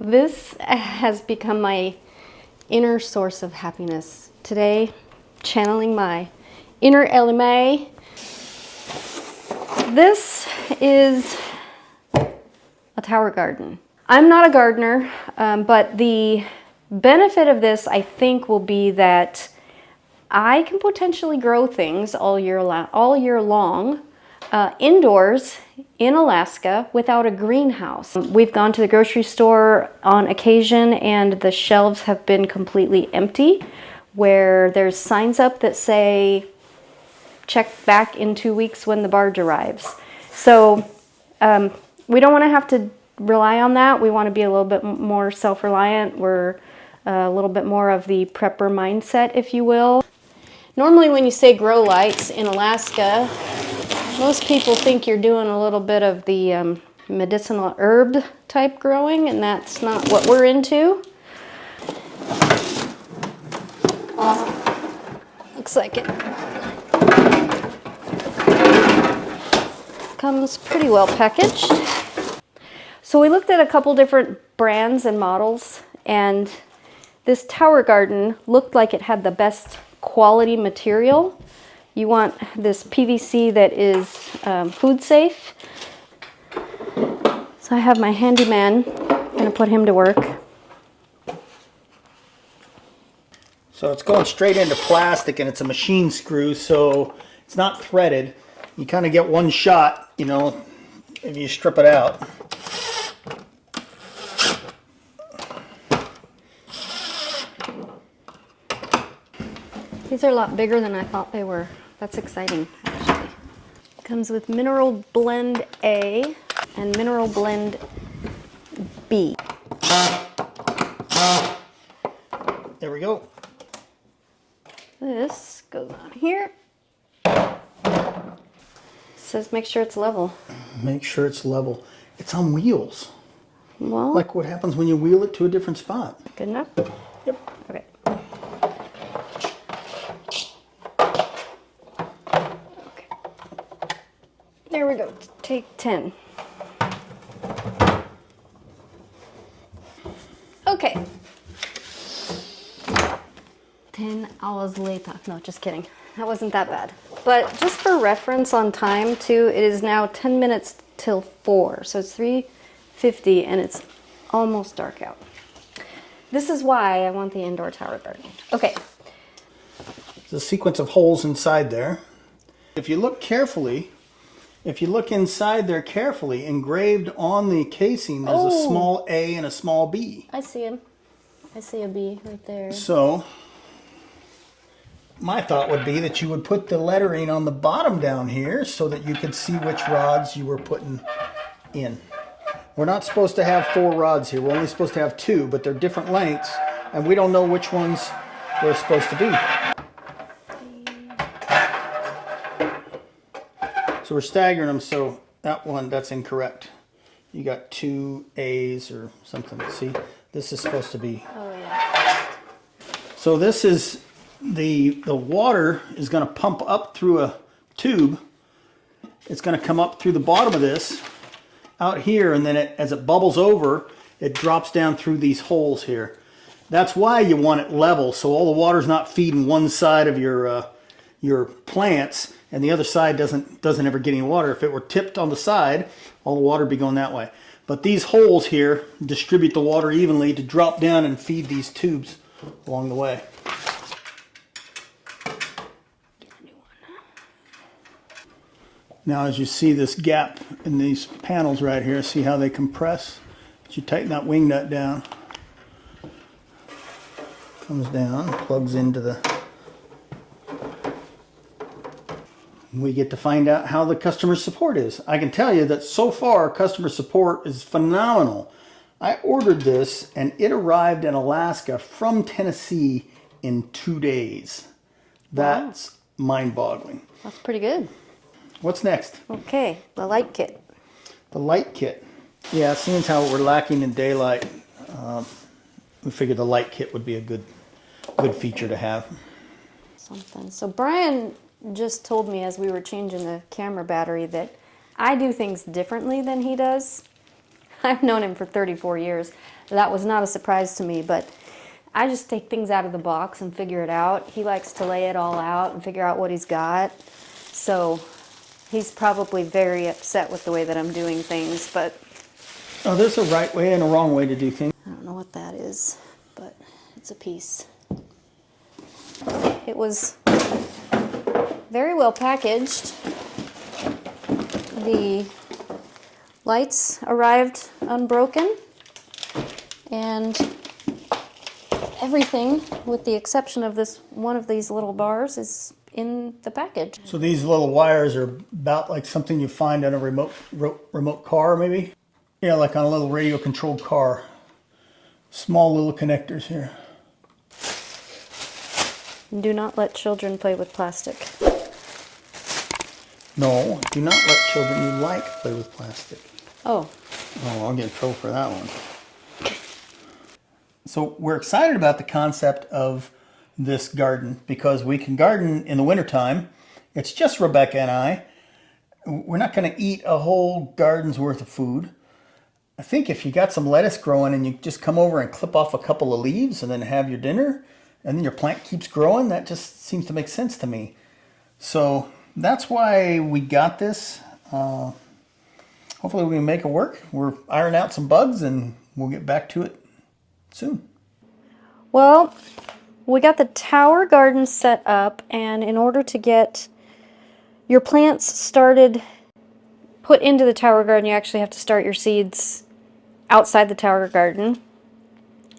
This has become my inner source of happiness. Today, channeling my inner LMA. This is a tower garden. I'm not a gardener, but the benefit of this, I think, will be that I can potentially grow things all year long indoors in Alaska without a greenhouse. We've gone to the grocery store on occasion and the shelves have been completely empty, where there's signs up that say, check back in 2 weeks when the barge arrives. So we don't want to have to rely on that. We want to be a little bit more self-reliant. We're a little bit more of the prepper mindset, if you will. Normally when you say grow lights in Alaska, most people think you're doing a little bit of the medicinal herb type growing, and that's not what we're into. Looks like it comes pretty well packaged. So we looked at a couple different brands and models, and this tower garden looked like it had the best quality material. You want this PVC that is food safe. So I have my handyman. I'm gonna put him to work. So it's going straight into plastic, and it's a machine screw, so it's not threaded. You kind of get one shot, you know, if you strip it out. These are a lot bigger than I thought they were. That's exciting, actually. Comes with Mineral Blend A and Mineral Blend B. There we go. This goes on here. It says make sure it's level. Make sure it's level. It's on wheels. Well, Like what happens when you wheel it to a different spot. good enough? Yep. Okay. There we go. Take 10. Okay. 10 hours later. No, just kidding. That wasn't that bad. But just for reference on time too, it is now 10 minutes till 4. So it's 3:50 and it's almost dark out. This is why I want the indoor tower garden. Okay. There's a sequence of holes inside there. If you look carefully, if you look inside there carefully, engraved on the casing, there's a small A and a small B. I see him. I see a B right there. So, my thought would be that you would put the lettering on the bottom down here so that you could see which rods you were putting in. We're not supposed to have 4 rods here. We're only supposed to have 2, but they're different lengths, and we don't know which ones they're supposed to be. So we're staggering them, so that's incorrect. You got 2 A's or something. See, this is supposed to be. Oh yeah. So this is the water is going to pump up through a tube. It's going to come up through the bottom of this out here, and then as it bubbles over, it drops down through these holes here. That's why you want it level, so all the water's not feeding one side of your plants, and the other side doesn't ever get any water. If it were tipped on the side, all the water would be going that way. But these holes here distribute the water evenly to drop down and feed these tubes along the way. Now as you see this gap in these panels right here, see how they compress? As you tighten that wing nut down, comes down, plugs into the... We get to find out how the customer support is. I can tell you that so far customer support is phenomenal. I ordered this and it arrived in Alaska from Tennessee in 2 days. That's mind-boggling. That's pretty good. What's next? Okay, the light kit. The light kit. Yeah, seeing how we're lacking in daylight, we figured the light kit would be a good feature to have. Something. So Brian just told me as we were changing the camera battery that I do things differently than he does. I've known him for 34 years. That was not a surprise to me, but I just take things out of the box and figure it out. He likes to lay it all out and figure out what he's got. So he's probably very upset with the way that I'm doing things, but... Oh, there's a right way and a wrong way to do things. I don't know what that is, but it's a piece. It was very well packaged. The lights arrived unbroken, and everything, with the exception of this one of these little bars, is in the package. So these little wires are about like something you find on a remote car, maybe? Yeah, like on a little radio controlled car. Small little connectors here. Do not let children play with plastic. No, do not let children you like play with plastic. Oh. Oh, I'll get in trouble for that one. So we're excited about the concept of this garden because we can garden in the wintertime. It's just Rebecca and I. We're not going to eat a whole garden's worth of food. I think if you got some lettuce growing and you just come over and clip off a couple of leaves and then have your dinner and then your plant keeps growing, that just seems to make sense to me. So that's why we got this. Hopefully we can make it work. We're ironing out some bugs and we'll get back to it soon. Well, we got the tower garden set up, and in order to get your plants started, put into the tower garden, you actually have to start your seeds outside the tower garden.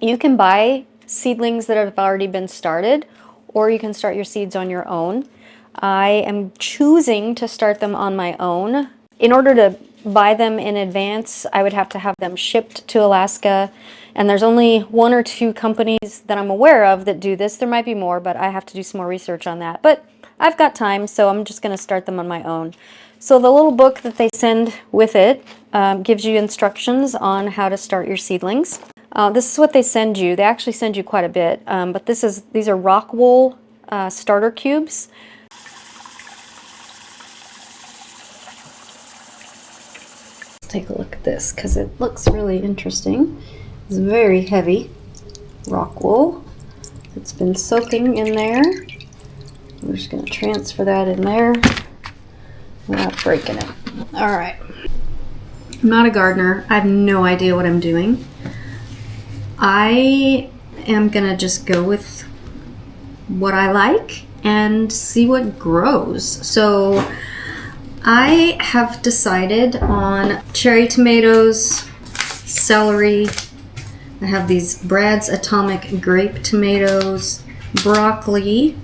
You can buy seedlings that have already been started, or you can start your seeds on your own. I am choosing to start them on my own. In order to buy them in advance, I would have to have them shipped to Alaska, and there's only one or two companies that I'm aware of that do this. There might be more, but I have to do some more research on that. But I've got time, so I'm just going to start them on my own. So the little book that they send with it gives you instructions on how to start your seedlings. This is what they send you. They actually send you quite a bit, but these are rock wool starter cubes. Take a look at this because it looks really interesting. It's very heavy rock wool. It's been soaking in there. I'm just going to transfer that in there without breaking it. All right. I'm not a gardener. I have no idea what I'm doing. I am going to just go with what I like and see what grows. So I have decided on cherry tomatoes, celery. I have these Brad's Atomic Grape tomatoes, broccoli,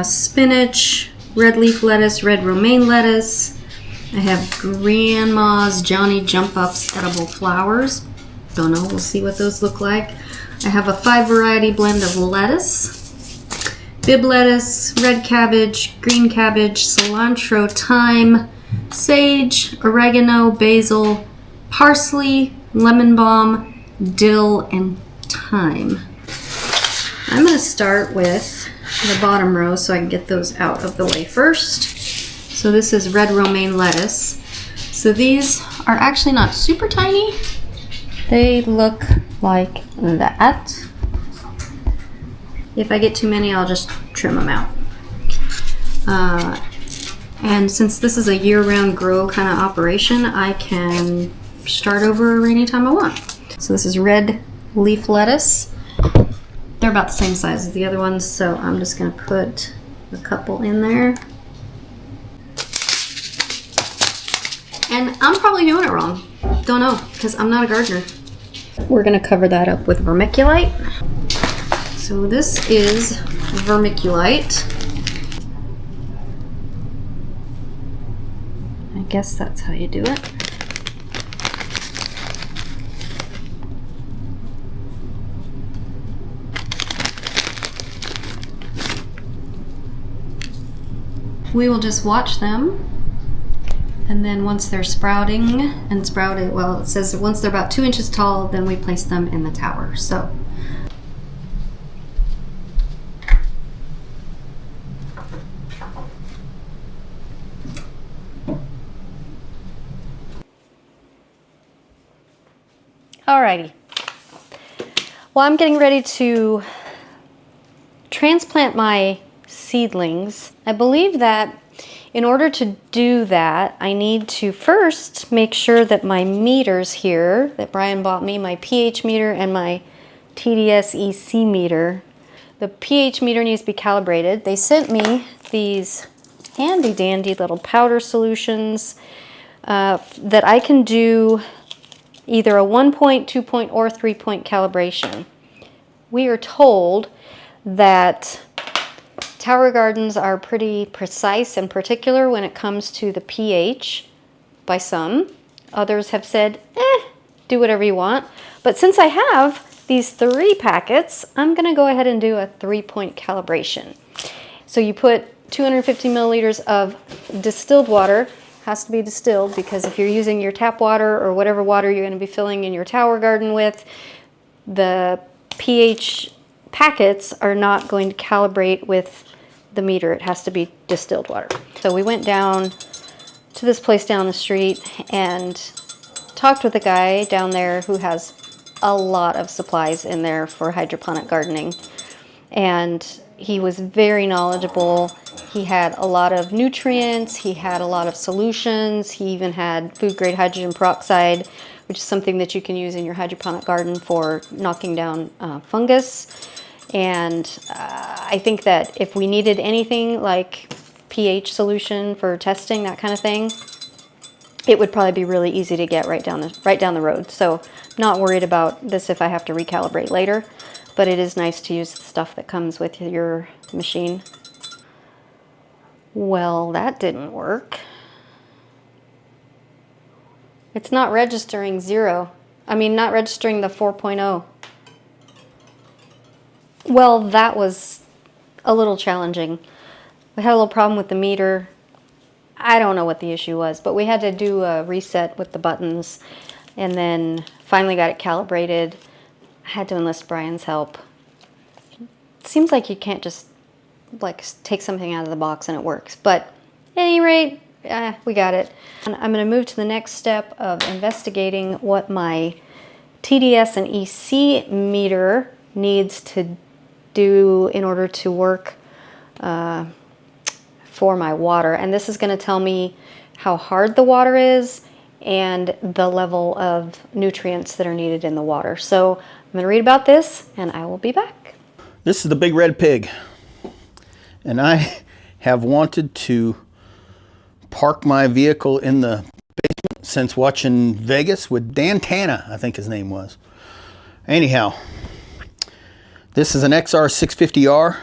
spinach, red leaf lettuce, red romaine lettuce. I have Grandma's Johnny Jump Ups edible flowers. Don't know, we'll see what those look like. I have a 5 variety blend of lettuce, bib lettuce, red cabbage, green cabbage, cilantro, thyme, sage, oregano, basil, parsley, lemon balm, dill, and thyme. I'm going to start with the bottom row so I can get those out of the way first. So this is red romaine lettuce. So these are actually not super tiny. They look like that. If I get too many, I'll just trim them out. And since this is a year-round grow kind of operation, I can start over anytime I want. So this is red leaf lettuce. They're about the same size as the other ones, so I'm just going to put a couple in there. And I'm probably doing it wrong. Don't know, because I'm not a gardener. We're going to cover that up with vermiculite. So this is vermiculite. I guess that's how you do it. We will just watch them, and then once they're sprouting and sprouted, well, it says once they're about 2 inches tall, then we place them in the tower. So Alrighty. Well, I'm getting ready to transplant my seedlings. I believe that in order to do that, I need to first make sure that my meters here that Brian bought me, my pH meter and my TDS EC meter, the pH meter needs to be calibrated. They sent me these handy dandy little powder solutions that I can do either a 1-point, 2-point, or 3-point calibration. We are told that tower gardens are pretty precise and particular when it comes to the pH by some. Others have said, do whatever you want. But since I have these 3 packets, I'm gonna go ahead and do a 3-point calibration. So you put 250 milliliters of distilled water, has to be distilled because if you're using your tap water or whatever water you're gonna be filling in your tower garden with, the pH packets are not going to calibrate with the meter. It has to be distilled water. So we went down to this place down the street and talked with a guy down there who has a lot of supplies in there for hydroponic gardening. And he was very knowledgeable. He had a lot of nutrients, he had a lot of solutions, he even had food grade hydrogen peroxide, which is something that you can use in your hydroponic garden for knocking down fungus. And I think that if we needed anything like pH solution for testing, that kind of thing, it would probably be really easy to get right down the road. So not worried about this if I have to recalibrate later, but it is nice to use the stuff that comes with your machine. Well, that didn't work. It's not registering 0. I mean, not registering the 4.0. Well, that was a little challenging. We had a little problem with the meter. I don't know what the issue was, but we had to do a reset with the buttons and then finally got it calibrated. I had to enlist Brian's help. It seems like you can't just like take something out of the box and it works, but at any rate, we got it. And I'm going to move to the next step of investigating what my TDS and EC meter needs to do in order to work for my water. And this is going to tell me how hard the water is and the level of nutrients that are needed in the water. So I'm going to read about this and I will be back. This is the big red pig. And I have wanted to park my vehicle in the basement since watching Vegas with Dan Tana, I think his name was. Anyhow, this is an XR650R.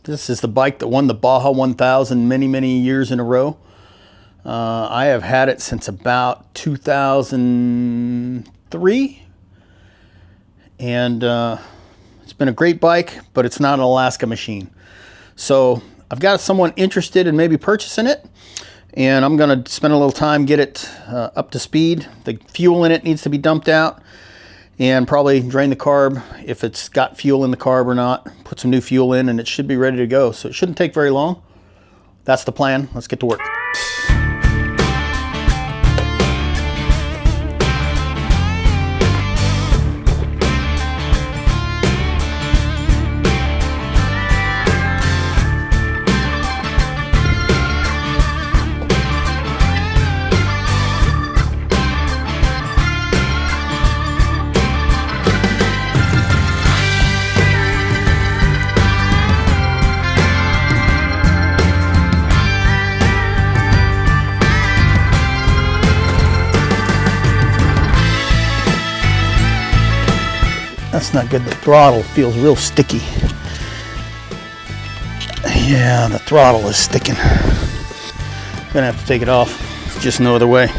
This is the bike that won the Baja 1000 many, many years in a row. I have had it since about 2003. And it's been a great bike, but it's not an Alaska machine. So I've got someone interested in maybe purchasing it, and I'm going to spend a little time, get it up to speed. The fuel in it needs to be dumped out and probably drain the carb if it's got fuel in the carb or not. Put some new fuel in and it should be ready to go. So it shouldn't take very long. That's the plan. Let's get to work. That's not good. The throttle feels real sticky. Yeah, the throttle is sticking. Gonna have to take it off. There's just no other way.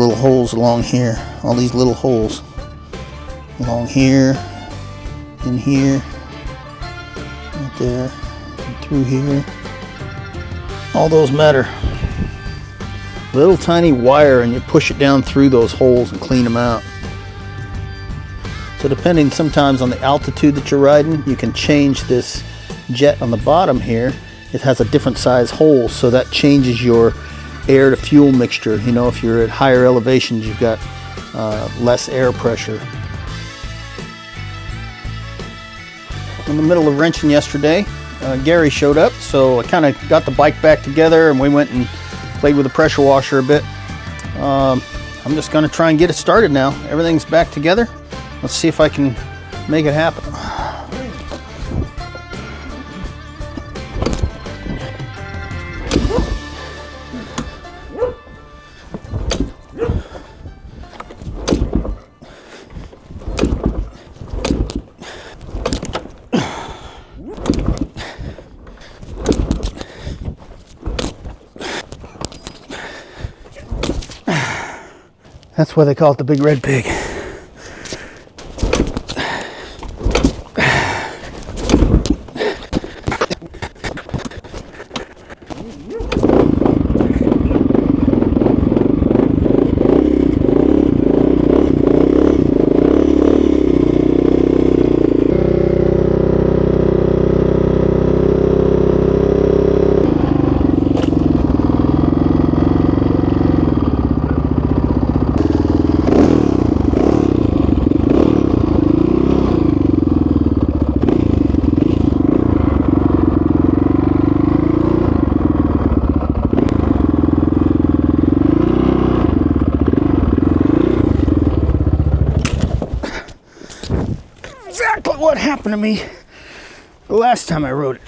little holes along here. All these little holes. Along here, in here, right there, and through here. All those matter. Little tiny wire, and you push it down through those holes and clean them out. So depending sometimes on the altitude that you're riding, you can change this jet on the bottom here. It has a different size hole, so that changes your air to fuel mixture. You know, if you're at higher elevations, you've got less air pressure. In the middle of wrenching yesterday, Gary showed up, so I kind of got the bike back together and we went and played with the pressure washer a bit. I'm just going to try and get it started now. Everything's back together. Let's see if I can make it happen. That's why they call it the Big Red Pig. Exactly what happened to me the last time I rode it.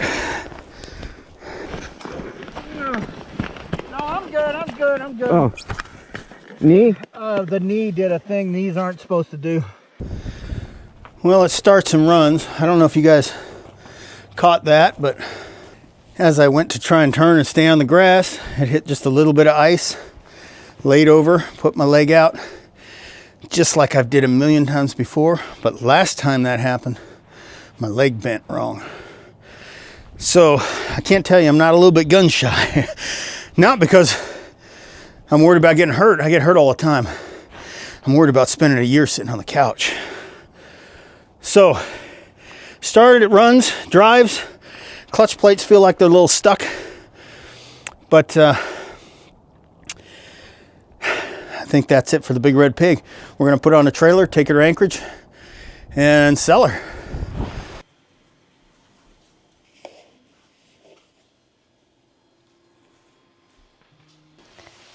No, I'm good. Oh, knee? The knee did a thing knees aren't supposed to do. Well, it starts and runs. I don't know if you guys caught that, but as I went to try and turn and stay on the grass, it hit just a little bit of ice, laid over, put my leg out, just like I've did a million times before. But last time that happened, my leg bent wrong. So I can't tell you, I'm not a little bit gun shy. Not because I'm worried about getting hurt. I get hurt all the time. I'm worried about spending a year sitting on the couch. So started, it runs, drives. Clutch plates feel like they're a little stuck. But I think that's it for the Big Red Pig. We're going to put it on a trailer, take her to Anchorage, and sell her.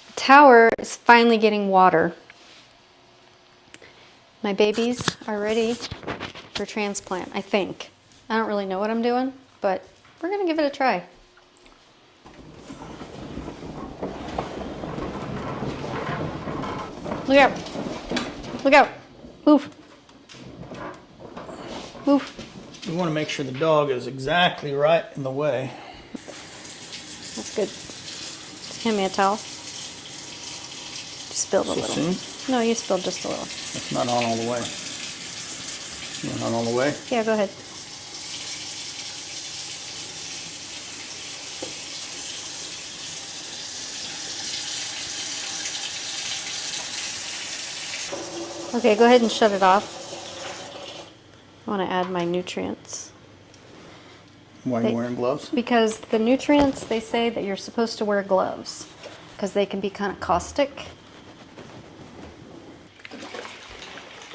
The tower is finally getting water. My babies are ready for transplant, I think. I don't really know what I'm doing, but we're going to give it a try. Look out. Look out. Move. Move. We want to make sure the dog is exactly right in the way. That's good. Just hand me a towel. Just spilled a little. Soon? No, you spilled just a little. It's not on all the way. Not on all the way? Yeah, go ahead. Okay, go ahead and shut it off. I want to add my nutrients. Why are you wearing gloves? Because the nutrients, they say that you're supposed to wear gloves because they can be kind of caustic.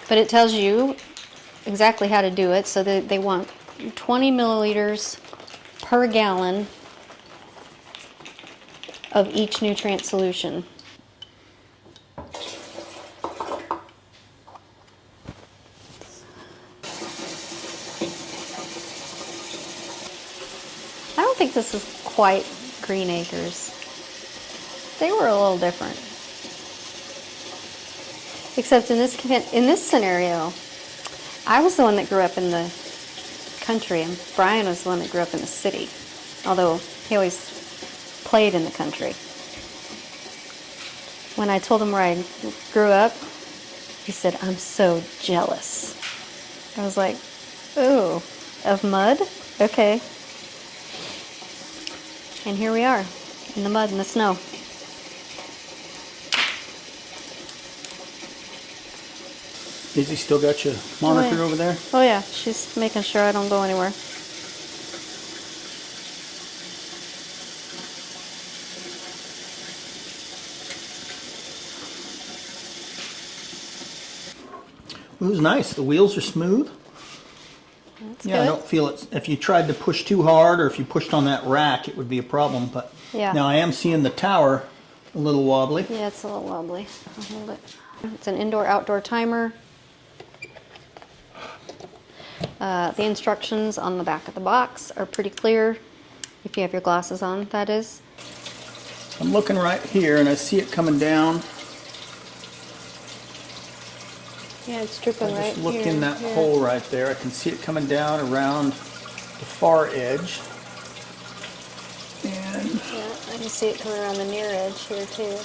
But it tells you exactly how to do it. So they want 20 milliliters per gallon of each nutrient solution. I don't think this is quite Green Acres. They were a little different. Except in this scenario, I was the one that grew up in the country, and Brian was the one that grew up in the city. Although he always played in the country. when I told him where I grew up, he said, "I'm so jealous." I was like, "Oh, of mud? Okay." And here we are, in the mud and the snow. Izzy still got you monitored over there? Oh yeah, she's making sure I don't go anywhere. It was nice. The wheels are smooth. That's Yeah, good. I don't feel it. If you tried to push too hard or if you pushed on that rack, it would be a problem. But Yeah. now I am seeing the tower a little wobbly. Yeah, it's a little wobbly. I'll hold it. It's an indoor-outdoor timer. The instructions on the back of the box are pretty clear, if you have your glasses on, that is. I'm looking right here and I see it coming down. Yeah, it's dripping I right just look here. in that hole right there. I can see it coming down around the far edge. And Yeah, I can see it coming around the near edge here too.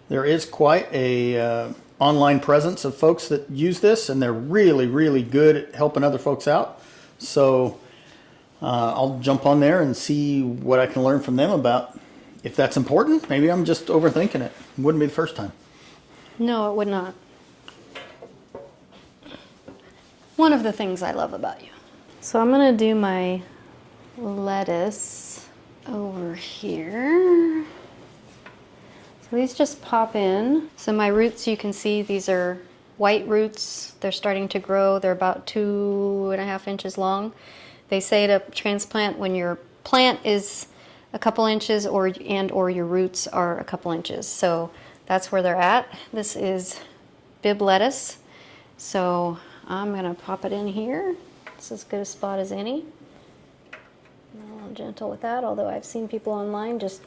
there is quite a online presence of folks that use this, and they're really, really good at helping other folks out. So I'll jump on there and see what I can learn from them about if that's important. Maybe I'm just overthinking it. Wouldn't be the first time. No, it would not. One of the things I love about you. So I'm gonna do my lettuce over here. So these just pop in. So my roots, you can see these are white roots. They're starting to grow. They're about 2.5 inches long. They say to transplant when your plant is a couple inches or your roots are a couple inches. So that's where they're at. This is Bib lettuce. So I'm gonna pop it in here. It's as good a spot as any. I'm a little gentle with that, although I've seen people online just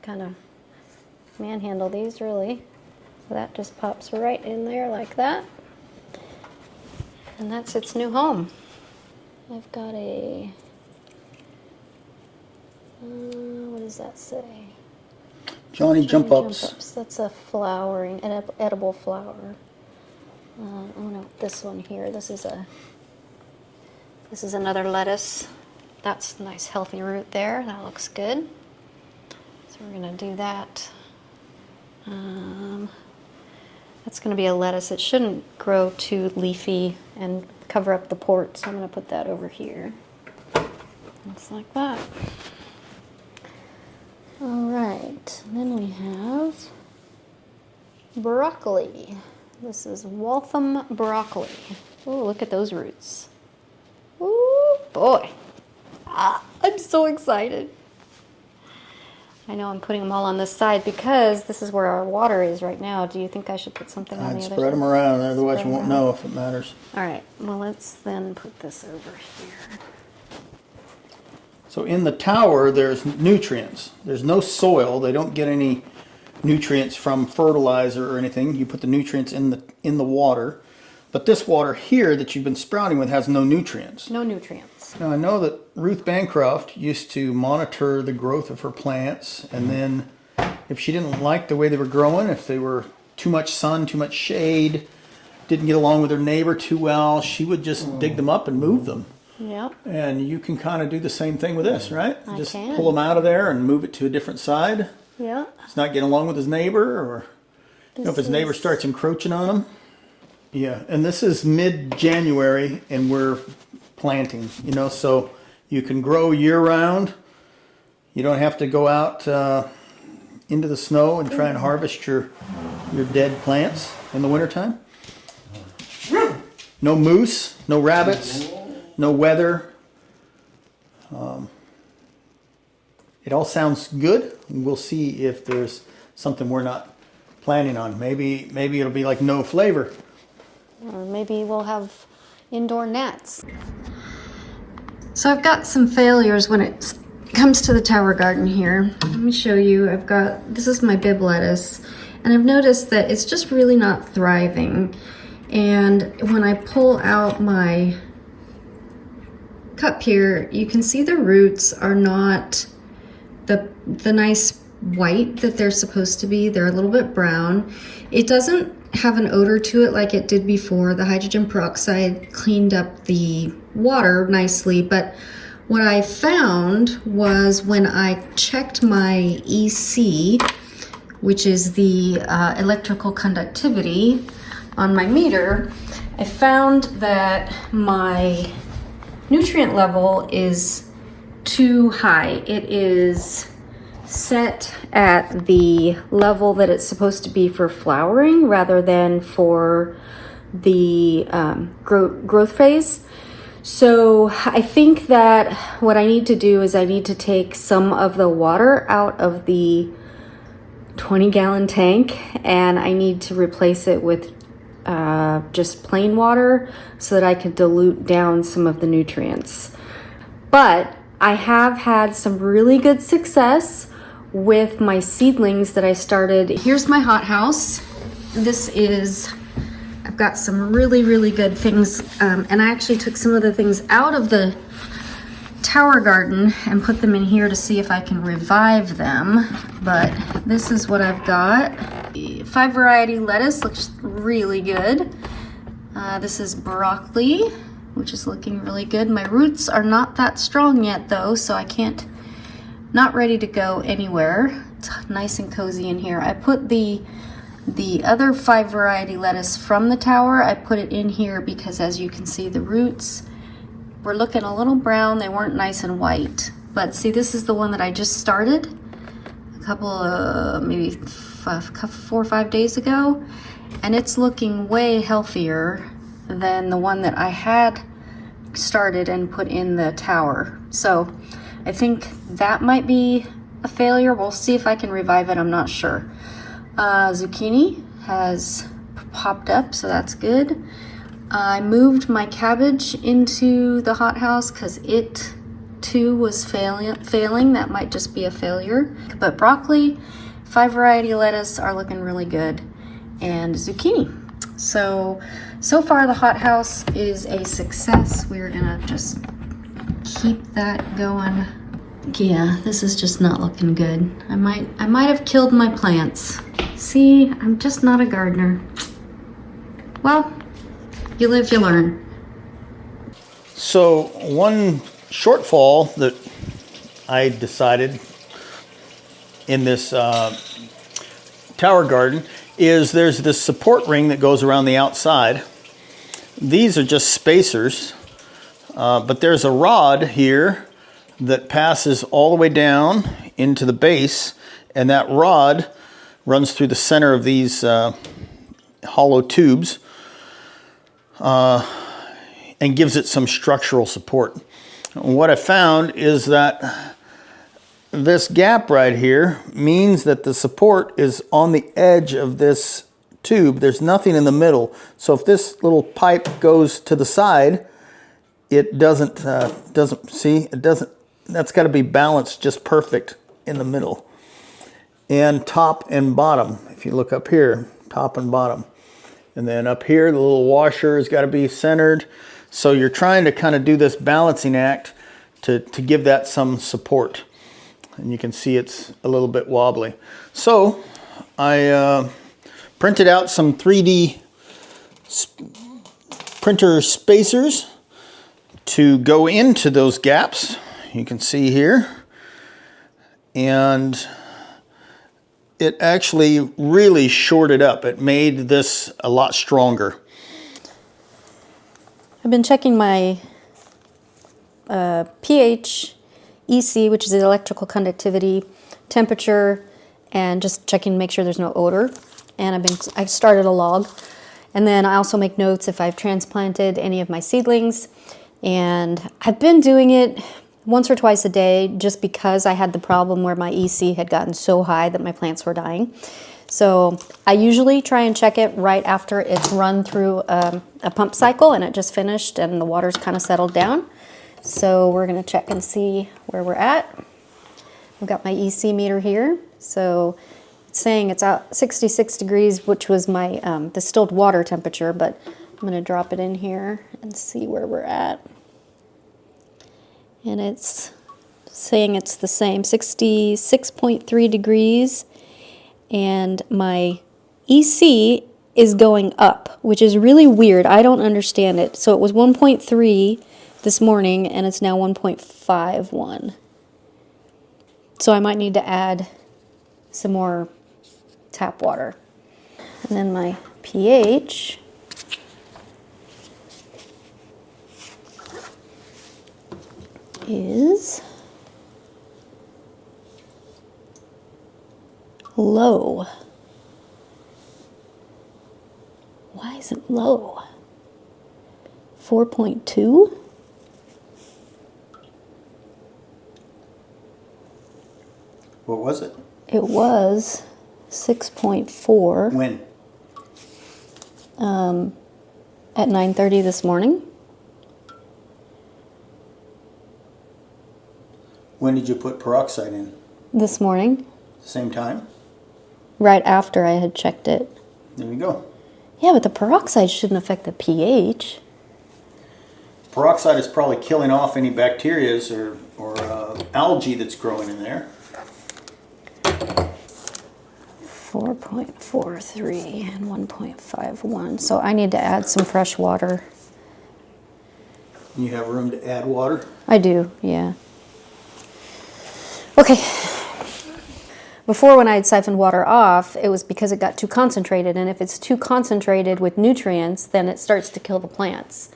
kind of manhandle these really. So that just pops right in there like that. And that's its new home. I've got a, what does that say? Johnny Jump Ups. That's a flowering, an edible flower. Oh no, this one here. This is another lettuce. That's a nice healthy root there. That looks good. So we're gonna do that. That's gonna be a lettuce. It shouldn't grow too leafy and cover up the port, so I'm gonna put that over here. Just like that. All right, and then we have broccoli. This is Waltham broccoli. Oh, look at those roots. Ooh, boy. I'm so excited. I know I'm putting them all on this side because this is where our water is right now. Do you think I should put something on the I'd other side? spread them around, otherwise Spread you won't 'em know if it matters. All right, well, let's then put this over here. So in the tower, there's nutrients. There's no soil. They don't get any nutrients from fertilizer or anything. You put the nutrients in the water. But this water here that you've been sprouting with has no nutrients. No nutrients. Now I know that Ruth Bancroft used to monitor the growth of her plants, and then if she didn't like the way they were growing, if they were too much sun, too much shade, didn't get along with her neighbor too well, she would just dig them up and move them. Yep. And you can kind of do the same thing with this, right? I Just can. pull them out of there and move it to a different side. Yeah. He's not getting along with his neighbor, or if his neighbor starts encroaching on him. Yeah, and this is mid-January, and we're planting, so you can grow year-round. You don't have to go out into the snow and try and harvest your dead plants in the wintertime. No moose, no rabbits, no weather. It all sounds good. We'll see if there's something we're not planning on. Maybe it'll be like no flavor. Or maybe we'll have indoor gnats. So I've got some failures when it comes to the tower garden here. Let me show you. This is my Bib lettuce, and I've noticed that it's just really not thriving. And when I pull out my cup here, you can see the roots are not the nice white that they're supposed to be. They're a little bit brown. It doesn't have an odor to it like it did before. The hydrogen peroxide cleaned up the water nicely, but what I found was when I checked my EC, which is the electrical conductivity on my meter, I found that my nutrient level is too high. It is set at the level that it's supposed to be for flowering rather than for the growth phase. So I think that what I need to do is I need to take some of the water out of the 20-gallon tank and I need to replace it with just plain water so that I could dilute down some of the nutrients. But I have had some really good success with my seedlings that I started. Here's my hothouse. I've got some really, really good things. And I actually took some of the things out of the tower garden and put them in here to see if I can revive them. But this is what I've got. 5 variety lettuce looks really good. This is broccoli, which is looking really good. My roots are not that strong yet though, so I can't, not ready to go anywhere. It's nice and cozy in here. I put the other 5 variety lettuce from the tower, I put it in here because as you can see the roots were looking a little brown. They weren't nice and white. But see, this is the one that I just started a couple of, maybe 4 or 5 days ago. And it's looking way healthier than the one that I had started and put in the tower. So I think that might be a failure. We'll see if I can revive it. I'm not sure. Zucchini has popped up, so that's good. I moved my cabbage into the hothouse because it too was failing. That might just be a failure. But broccoli, 5 variety lettuce are looking really good, and zucchini. So far the hothouse is a success. We're gonna just keep that going. Yeah, this is just not looking good. I might have killed my plants. See, I'm just not a gardener. Well, you live, you learn. So one shortfall that I decided in this tower garden is there's this support ring that goes around the outside. These are just spacers, but there's a rod here that passes all the way down into the base, and that rod runs through the center of these hollow tubes and gives it some structural support. What I found is that this gap right here means that the support is on the edge of this tube. There's nothing in the middle. So if this little pipe goes to the side, it doesn't, that's got to be balanced just perfect in the middle. And top and bottom, if you look up here, top and bottom. And then up here, the little washer has got to be centered. So you're trying to kind of do this balancing act to give that some support. And you can see it's a little bit wobbly. So I printed out some 3D printer spacers to go into those gaps. You can see here. And it actually really shored it up. It made this a lot stronger. I've been checking my pH, EC, which is the electrical conductivity, temperature, and just checking to make sure there's no odor. And I've started a log. And then I also make notes if I've transplanted any of my seedlings. And I've been doing it once or twice a day just because I had the problem where my EC had gotten so high that my plants were dying. So I usually try and check it right after it's run through a pump cycle and it just finished and the water's kind of settled down. So we're going to check and see where we're at. I've got my EC meter here. So it's saying it's out 66 degrees, which was my distilled water temperature, but I'm going to drop it in here and see where we're at. And it's saying it's the same, 66.3 degrees, and my EC is going up, which is really weird. I don't understand it. So it was 1.3 this morning, and it's now 1.51. So I might need to add some more tap water. And then my pH is low. Why is it low? 4.2? What was it? It was 6.4 When? at 9:30 this morning. When did you put peroxide in? This morning, Same time? right after I had checked it. There you go. Yeah, but the peroxide shouldn't affect the pH. Peroxide is probably killing off any bacteria or algae that's growing in there. 4.43 and 1.51. So I need to add some fresh water. You have room to add water? I do, yeah. Okay. Before, when I had siphoned water off, it was because it got too concentrated, and if it's too concentrated with nutrients, then it starts to kill the plants.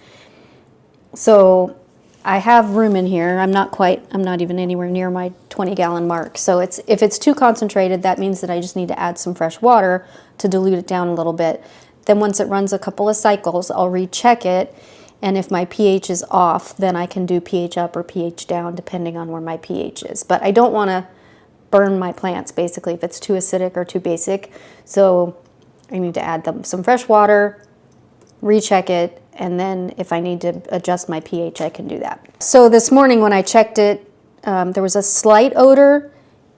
So I have room in here. I'm not even anywhere near my 20-gallon mark. So if it's too concentrated, that means that I just need to add some fresh water to dilute it down a little bit. Then once it runs a couple of cycles, I'll recheck it, and if my pH is off, then I can do pH up or pH down depending on where my pH is. But I don't want to burn my plants, basically, if it's too acidic or too basic. So I need to add some fresh water, recheck it, and then if I need to adjust my pH, I can do that. So this morning when I checked it, there was a slight odor,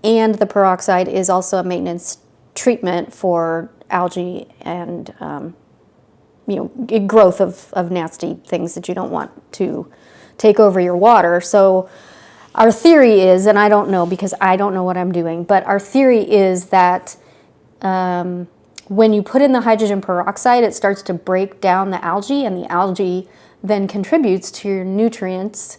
and the peroxide is also a maintenance treatment for algae and growth of nasty things that you don't want to take over your water. So our theory is, and I don't know because I don't know what I'm doing, but our theory is that when you put in the hydrogen peroxide, it starts to break down the algae, and the algae then contributes to your nutrients,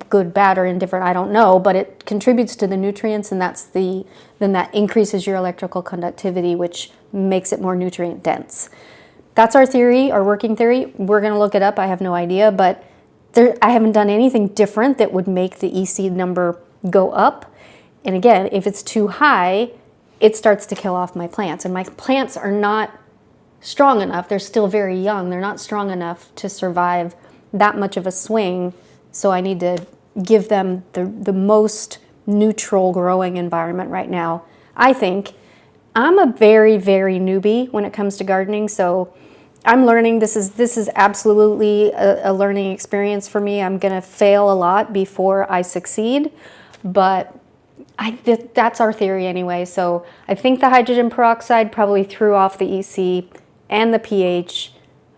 good, bad, or indifferent, I don't know, but it contributes to the nutrients, and then that increases your electrical conductivity, which makes it more nutrient dense. That's our theory, our working theory. We're going to look it up. I have no idea, but I haven't done anything different that would make the EC number go up. And again, if it's too high, it starts to kill off my plants. And my plants are not strong enough. They're still very young. They're not strong enough to survive that much of a swing. So I need to give them the most neutral growing environment right now. I think I'm a very, very newbie when it comes to gardening. So I'm learning. This is absolutely a learning experience for me. I'm going to fail a lot before I succeed, but that's our theory anyway. So I think the hydrogen peroxide probably threw off the EC and the pH,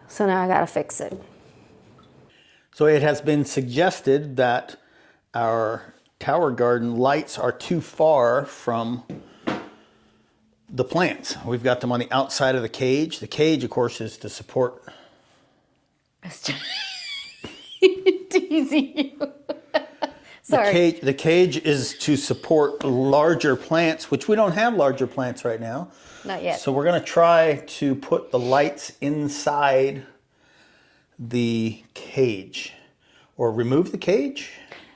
so now I got to fix it. So it has been suggested that our tower garden lights are too far from the plants. We've got them on the outside of the cage. The cage, of course, is to support. Teasing you. Sorry. The cage is to support larger plants, which we don't have larger plants right now. Not yet. So we're going to try to put the lights inside the cage, or remove the cage.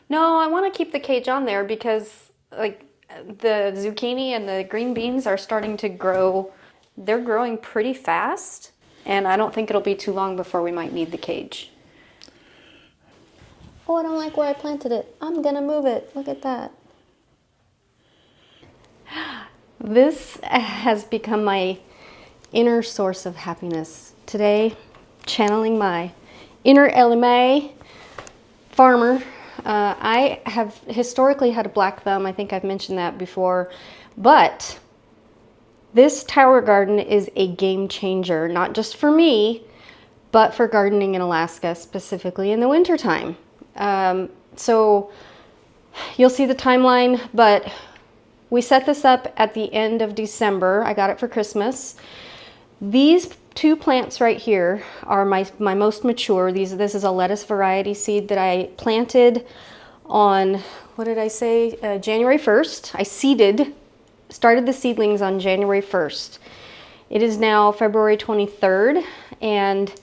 No, I want to keep the cage on there because the zucchini and the green beans are starting to grow. They're growing pretty fast, and I don't think it'll be too long before we might need the cage. Oh, I don't like where I planted it. I'm gonna move it. Look at that. This has become my inner source of happiness. Today, channeling my inner LMA farmer. I have historically had a black thumb. I think I've mentioned that before. But this tower garden is a game changer, not just for me, but for gardening in Alaska, specifically in the wintertime. So You'll see the timeline, but we set this up at the end of December. I got it for Christmas. These two plants right here are my most mature. This is a lettuce variety seed that I planted on, what did I say, January 1st. I started the seedlings on January 1st. It is now February 23rd, and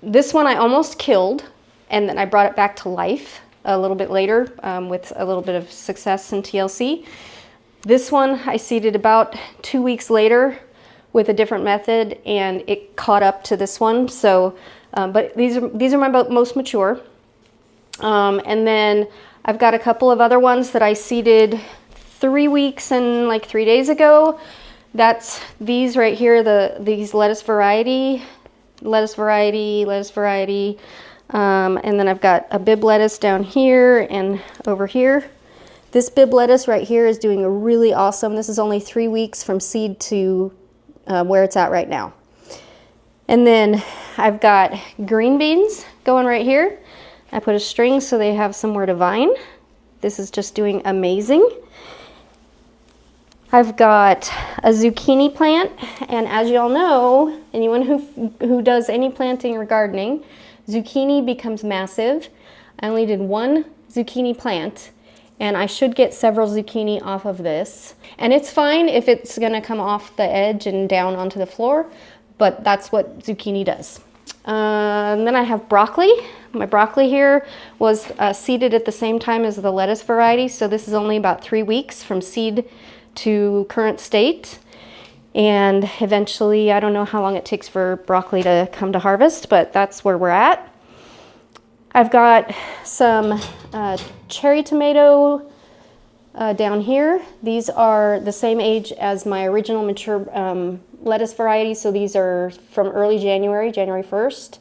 this one I almost killed, and then I brought it back to life a little bit later with a little bit of success in TLC. This one I seeded about 2 weeks later with a different method, and it caught up to this one. So, but these are my most mature. And then I've got a couple of other ones that I seeded 3 weeks and like 3 days ago. That's these right here, these lettuce variety. And then I've got a bib lettuce down here and over here. This bib lettuce right here is doing a really awesome. This is only 3 weeks from seed to where it's at right now. And then I've got green beans going right here. I put a string so they have somewhere to vine. This is just doing amazing. I've got a zucchini plant, and as you all know, anyone who does any planting or gardening, zucchini becomes massive. I only did one zucchini plant, and I should get several zucchini off of this. And it's fine if it's gonna come off the edge and down onto the floor, but that's what zucchini does. And then I have broccoli. My broccoli here was seeded at the same time as the lettuce variety, so this is only about 3 weeks from seed to current state. And eventually, I don't know how long it takes for broccoli to come to harvest, but that's where we're at. I've got some cherry tomato down here. These are the same age as my original mature lettuce variety, so these are from early January, January 1st.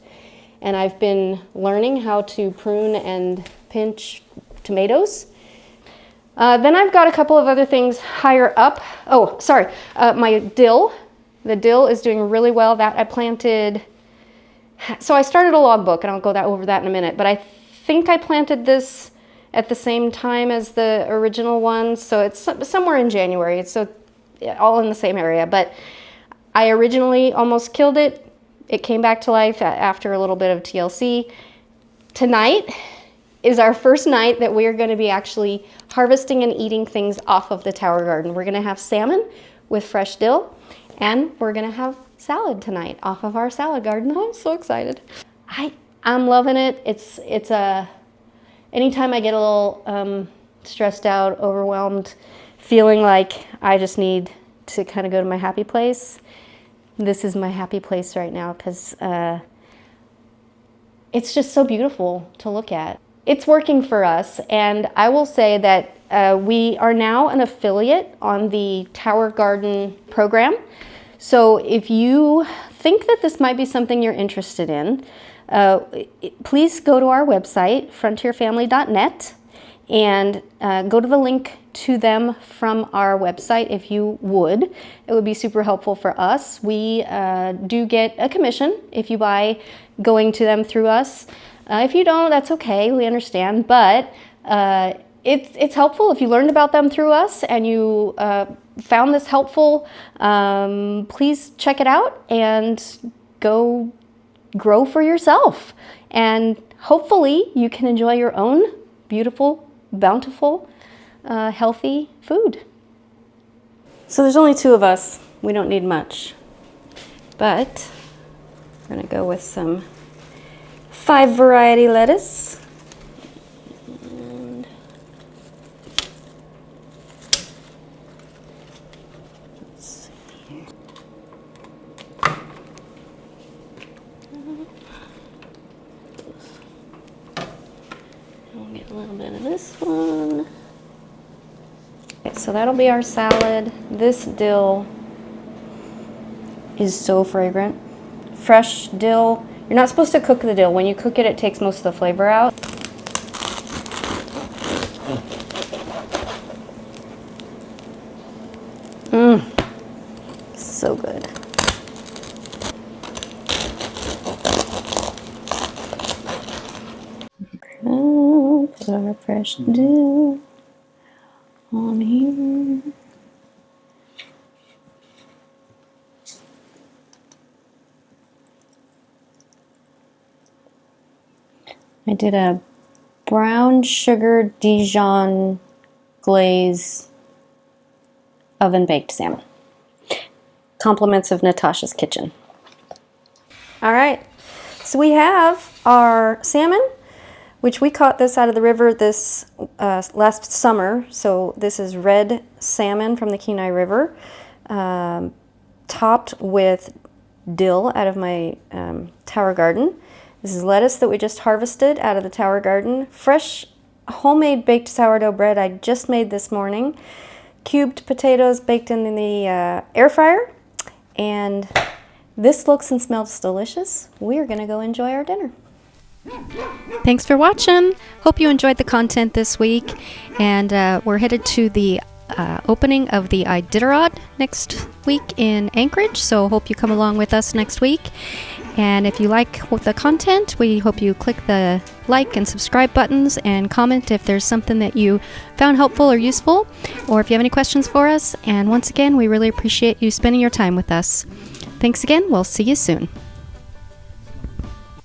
And I've been learning how to prune and pinch tomatoes. Then I've got a couple of other things higher up. Oh, sorry, my dill. The dill is doing really well. That I planted, so I started a logbook, and I'll go over that in a minute, but I think I planted this at the same time as the original one, so it's somewhere in January. It's so all in the same area, but I originally almost killed it. It came back to life after a little bit of TLC. Tonight is our first night that we are going to be actually harvesting and eating things off of the tower garden. We're going to have salmon with fresh dill, and we're going to have salad tonight off of our salad garden. I'm so excited. I'm loving it. It's anytime I get a little stressed out, overwhelmed, feeling like I just need to kind of go to my happy place, this is my happy place right now, because it's just so beautiful to look at. It's working for us, and I will say that we are now an affiliate on the Tower Garden program. So if you think that this might be something you're interested in, please go to our website, frontierfamily.net, and go to the link to them from our website if you would. It would be super helpful for us. We do get a commission if you buy going to them through us. If you don't, that's okay, we understand, but it's helpful if you learned about them through us and you found this helpful. Please check it out and go grow for yourself. And hopefully you can enjoy your own beautiful, bountiful, healthy food. So there's only 2 of us. We don't need much, but we're gonna go with some 5 variety lettuce. And let's see here. We'll get a little bit of this one. Okay, so that'll be our salad. This dill is so fragrant. Fresh dill. You're not supposed to cook the dill. When you cook it, it takes most of the flavor out. So good. Put our fresh dew on here. I did a brown sugar Dijon glaze oven baked salmon. Compliments of Natasha's Kitchen. All right, so we have our salmon, which we caught this out of the river this last summer. So this is red salmon from the Kenai River, topped with dill out of my tower garden. This is lettuce that we just harvested out of the tower garden. Fresh homemade baked sourdough bread I just made this morning. Cubed potatoes baked in the air fryer. And this looks and smells delicious. We are going to go enjoy our dinner. Thanks for watching. Hope you enjoyed the content this week. And we're headed to the opening of the Iditarod next week in Anchorage. So hope you come along with us next week. And if you like the content, we hope you click the like and subscribe buttons and comment if there's something that you found helpful or useful, or if you have any questions for us. And once again, we really appreciate you spending your time with us. Thanks again. We'll see you soon.